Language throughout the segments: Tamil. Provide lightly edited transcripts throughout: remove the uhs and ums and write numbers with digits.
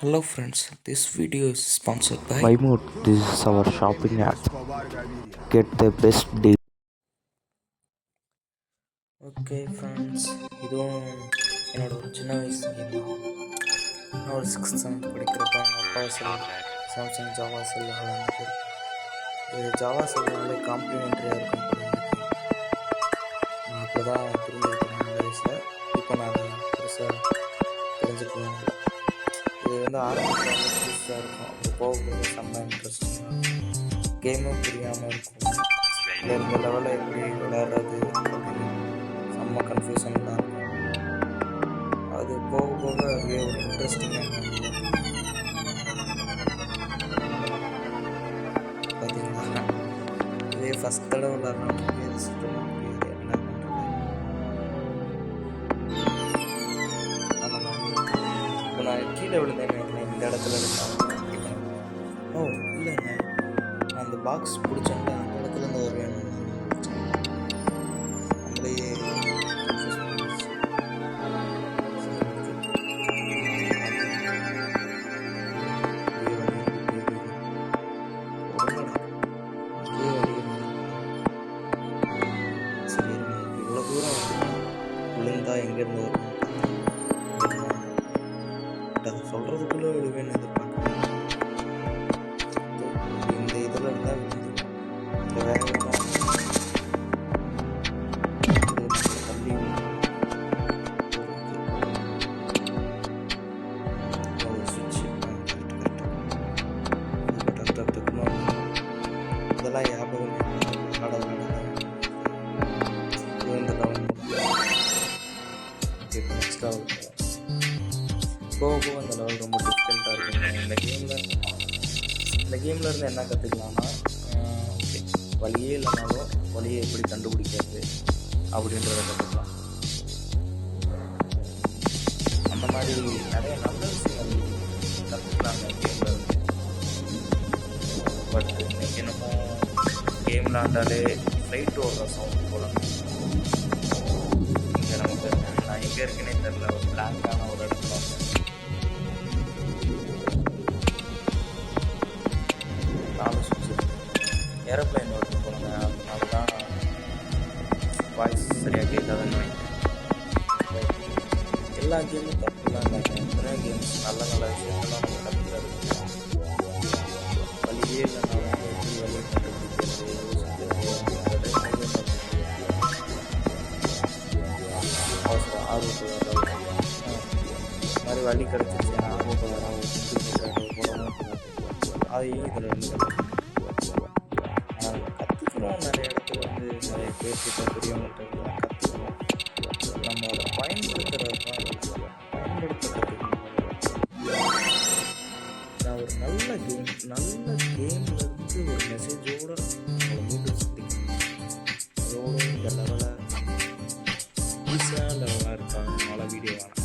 Hello friends, this video is sponsored by Wymode. This is our shopping app. Get the best deal. Okay friends, இதுவும் என்னோட ஒரு சின்ன வயசு கேம் தான். நான் ஒரு 6th 7th படிக்கிறப்ப எங்கள் அப்பா செல் சாம்சங் ஜாவா செல் விளாண்டுட்டு இது ஜாவா செல்னாலே காம்ப்ளிமெண்ட்ரியாக இருக்கும் போல எனக்கு. நான் அப்போ தான் புரிஞ்சுக்கிட்டேன் அந்த வயசில். இப்போ நான் அதை பெருசாக தெரிஞ்சுக்குவேன். இது ஆரம்பத்தில் புதுசாக இருக்கும், அது போக போக செம்ம இன்ட்ரெஸ்டிங்காக கேமும் புரியாமல் இருக்கும். இல்லை இந்த லெவலில் எப்படி விளையாடுறது செம்ம கன்ஃபியூஷன் தான் இருக்கும். அது போக போக அப்படியே ஒரு இன்ட்ரெஸ்டிங்காக பார்த்தீங்களா. இதே ஃபஸ்ட் தடவை விளாட்றவங்களுக்கு இது சுத்தமாக புரியுது என்ன பண்ணுறது. அந்த மாதிரி இப்போ நான் கீழே விழுந்தேன்னு இந்த இடத்துல இருந்தேன். ஓ இல்லைங்க, நான் அந்த பாக்ஸ் பிடிச்சேன்ட்டு அந்த இடத்துல இருந்து வருவேன். நம்மளையே சரி இவ்வளோ தூரம் விழுந்தா எங்கேருந்து வரும் அதை சொல்கிறதுக்குள்ளே விழுவேன்னு எதிர்பார்க்குறேன். இந்த இதில் இருந்தால் இந்த வேகமாக தள்ளி சுவிட்சு இதெல்லாம் ஞாபகம் இந்த லெவல் இப்போ நெக்ஸ்ட் லெவல் போக போக அந்த லெவல் ரொம்ப டிஃபிகல்ட்டாக இருக்குங்க. இந்த கேமில் இருந்து என்ன கற்றுக்கலாம்னா, ஓகே வழியே இல்லைனாலும் வழியை எப்படி கண்டுபிடிக்கிறது அப்படின்றத கற்றுக்கலாம். அந்த மாதிரி நிறைய நல்ல விஷயங்கள் கற்றுக்கலாங்க கேமில் இருந்து. பட் இன்னைக்கு என்னமோ கேம் விளாண்டாலே ஃப்ளைட் ஓடுற சவுண்ட் போல இங்கே நமக்கு நான் எங்கே இருக்குன்னே தெரில. ஒரு பிளாங்கான ஒரு இடத்துல நானும் சுவிட்சு ஏரோப்ளைன் ஓட்டு போனேங்க. அதனால தான் வாய்ஸ் சரியாக கேட்காதுன்னு நினைக்கிறேன். எல்லா கேமும் தப்புலாம் இல்லைங்க. எத்தனை கேம்ஸ் நல்ல நல்ல விஷயத்தெல்லாம் நம்ம கற்றுக்கிறது. வழியே இல்லைனாலும் எப்படி வழியை கண்டுபிடிக்கிறது அவசரம் ஆர்வத்தில் இந்த மாதிரி வழி கிடச்சிச்சு ஆர்வத்தில் போடணும் அதையும் இதில் இருந்து கற்றுக்கணும். நிறைய இடத்துல நிறைய பேர்கிட்ட பெரியவங்கள்ட்ட கற்றுக்கணும். நம்ம அதை பயன்படுத்துறது தான் பயன்படுத்த கற்றுக்கணும். நான் ஒரு நல்ல கேம்லேருந்து ஒரு மெசேஜோடு அவங்களை மீண்டும் சந்திக்கணும். அதோடு இந்த லெவலில் ஈஸியான லெவலாக இருக்காங்க. நல்ல வீடியோ வேணாம்,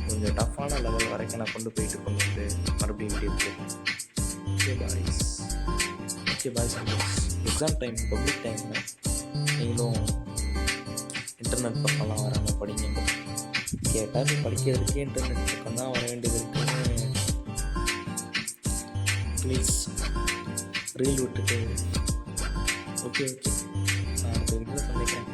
கொஞ்சம் டஃப்பான லெவல் வரைக்கும் நான் கொண்டு வந்து மறுபடியும் வீடியோ போடுவேன். Okay boys, exam time public டைமில் நீங்களும் இன்டர்நெட் பக்கம்லாம் வராமல் படிங்க. கேட்டால் படிக்கிறதுக்கே இன்டர்நெட் பக்கம் தான் வர வேண்டியது இருக்குன்னு ப்ளீஸ் ரீல் விட்டுட்டு ஓகே நான் அடுத்த வீட்டில் சந்திக்கிறேன்.